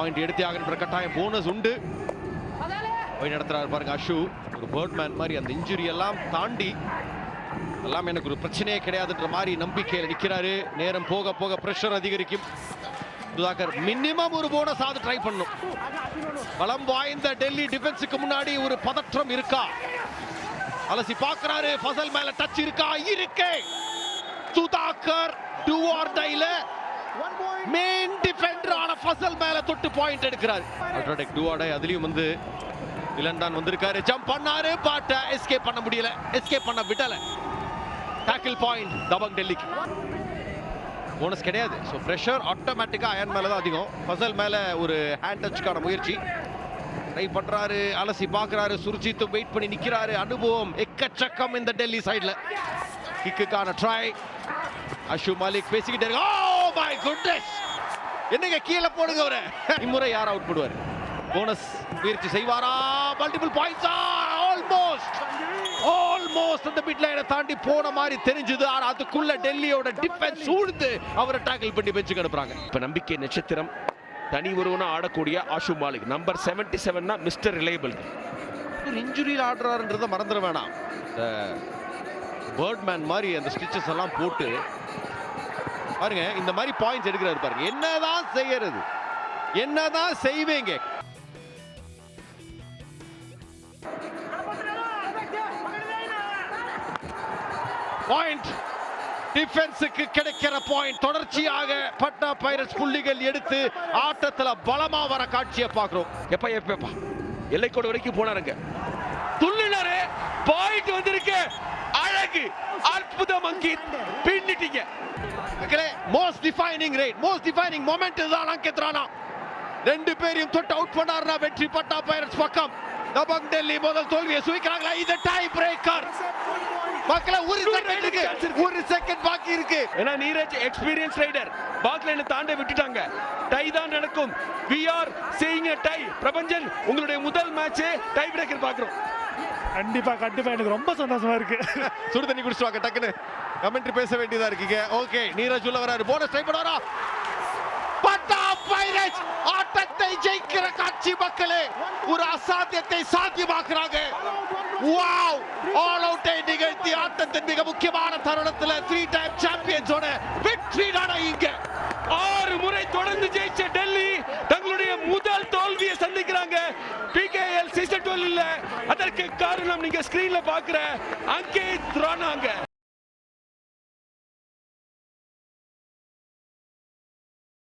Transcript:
Point எடுத்தே ஆகின்ற கட்டாயம் போனஸ் உண்டு. போய் நடத்துறாரு பாருங்க அஷு. ஒரு பேர்ட்மேன் மாதிரி அந்த இன்ஜுரி எல்லாம் தாண்டி எல்லாம் எனக்கு ஒரு பிரச்சனையே கிடையாதுன்ற மாதிரி நம்பிக்கையில் நிற்கிறாரு. நேரம் போக போக பிரஷர் அதிகரிக்கும். சுதாகர் மினிமம் ஒரு போனஸ் ஆவது ட்ரை பண்ணும். பலம் வாய்ந்த டெல்லி டிஃபென்ஸுக்கு முன்னாடி ஒரு பதற்றம் இருக்கா? அலசி பார்க்கிறாரு. ஃபசல் மேல டச் இருக்கா? இருக்கு. சுதாகர் டு ஆர் டைல மெயின் டிஃபெண்டர் ஆன ஃபசல் மேல தொட்டு பாயிண்ட் எடுக்கிறார். அல்ட்ராடெக் டு ஆர் டை அதுலயும் வந்து வில்லன் தான் வந்திருக்காரு. ஜம்ப் பண்ணாரு. பட் எஸ்கேப் பண்ண முடியல. எஸ்கேப் பண்ண விடல. டாக்கிள் பாயிண்ட் தபங் டெல்லிக்கு. போனஸ் கிடையாது. ஸோ ப்ரெஷர் ஆட்டோமேட்டிக்கா அயன் மேல தான் அதிகம். ஃபசல் மேல ஒரு ஹேண்ட் டச்சுக்கான முயற்சி ட்ரை பண்றாரு. அலசி பார்க்கிறாரு. சுர்ஜித்தும் வெயிட் பண்ணி நிக்கிறாரு. அனுபவம் எக்கச்சக்கம் இந்த டெல்லி சைடுல. கிக்குக்கான ட்ரை. அஷு மாலிக் பேசிக்கிட்டே இருக்கு. ஓ மை குட்னஸ், என்னங்க கீழே போடுங்க அவரை. இம்முறை யார் அவுட் போடுவார்? போனஸ் முயற்சி செய்வாரா? மல்டிபிள் பாயிண்ட்ஸா? ஆல்மோஸ்ட் அந்த மிட் லைனை தாண்டி போன மாதிரி தெரிஞ்சது. ஆனா அதுக்குள்ள டெல்லியோட டிஃபென்ஸ் சூழ்ந்து அவரை டாக்கிள் பண்ணி பெஞ்சுக்கு அனுப்புறாங்க. இப்ப நம்பிக்கை நட்சத்திரம் தனி ஒருவனா ஆடக்கூடிய Ashu Malik. Number 77 mister reliable. ஒரு இன்ஜுரியில் ஆடுறாருன்றத மறந்துட வேணாம். பேர்ட்மேன் மாதிரி அந்த ஸ்டிச்சஸ் எல்லாம் போட்டு பாருங்க இந்த மாதிரி பாயிண்ட்ஸ் எடுக்கிறாரு பாருங்க. என்னதான் செய்யறது? என்னதான் செய்வீங்க? பாயிண்ட் டிஃபென்ஸுக்கு கிடைக்கிற பாயிண்ட். தொடர்ச்சியாக பட்னா பைரட்ஸ் புள்ளிகள் எடுத்து ஆட்டத்துல பலமா வர காட்சியை பார்க்கிறோம். எப்பா எல்லைக்கோடு வரைக்கும் போனாருங்க. துள்ளினாரு. பாயிண்ட் வந்திருக்கு. அழகு, அற்புதம். அங்கித் பின்னிட்டீங்க. Most defining raid, most defining moment இதுதான் அங்கித் ராணா. ரெண்டு பேரையும் தொட்டு அவுட் பண்ணாருன்னா வெற்றி பட்னா பைரட்ஸ் பக்கம். தபங் டெல்லி முதல் தோல்வியை சுவிக்கிறாங்களா? இது டை பிரேக்கர். மக்களே ஒரு செகண்ட் பாக்கி இருக்கு. ஏன்னா நீரஜ் எக்ஸ்பீரியன்ஸ் ரைடர். பாக்லைனை தாண்ட விட்டுட்டாங்க. டை தான் நடக்கும். we are seeing a tie. Prapanchan உங்களுடைய முதல் மேட்ச் டை பிரேக்கர் பார்க்கிறோம். கண்டிப்பா எனக்கு ரொம்ப சந்தோஷமா இருக்கு. சுடு தண்ணி குடிச்சு வாங்க. டக்குன்னு கமெண்ட்ரி பேச வேண்டியதா இருக்கீங்க. ஓகே, நீரஜ் உள்ள வராரு. போனஸ் ட்ரை பண்ணுவாரா? பட்னா பைரட்ஸ் ஆட்டத்தை ஜெயிக்கிற காட்சி மக்களே. ஒரு அசாத்தியத்தை சாத்தியமாக்குறாங்க. வாவ்! ஆல் அவுட்டை நிகழ்த்தி ஆட்டத்தின் மிக முக்கியமான தருணத்துல 3 டைம் சாம்பியன்ஸோட வெற்றி நாடா இங்க. 6 முறை தொடர்ந்து ஜெயிச்ச டெல்லி தங்களுடைய முதல் தோல்வியை சந்திக்கிறாங்க. PKL சீசன் 12 இல்ல. அதற்கு காரணம் நீங்க ஸ்கிரீன்ல பாக்குற அங்கித் ராணாங்க.